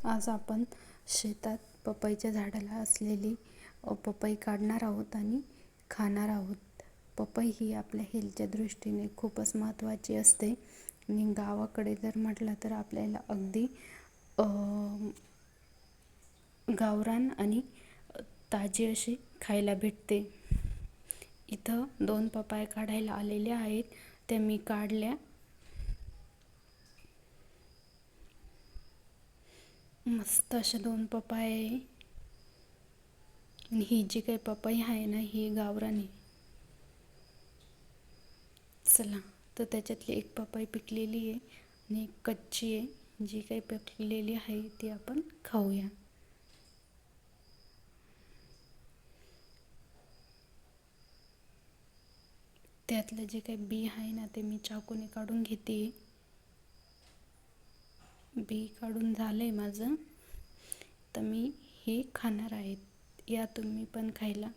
आज आपण शेतात पपईच्या झाडाला असलेली पपई काढणार आहोत आणि खाणार आहोत. पपई ही आपल्या हेल्थच्या दृष्टीने खूपच महत्त्वाची असते आणि गावाकडे जर म्हटलं तर आपल्याला अगदी गावरान आणि ताजी अशी खायला भेटते. इथं 2 पपया काढायला आलेल्या आहेत, त्या मी काढल्या. मस्त अशा 2 पपया आहे आणि ही जी काही पपई आहे ना, ही गावरान आहे. चला, तर त्याच्यातली एक पपई पिकलेली आहे आणि एक कच्ची आहे. जी काही पिकलेली आहे ती आपण खाऊया. त्यातलं जे काही बी आहे ना, ते मी चाकूने काढून घेते. बी काढून झालंय माझं, तर मी हे खाणार आहे. या तुम्ही पण खायला.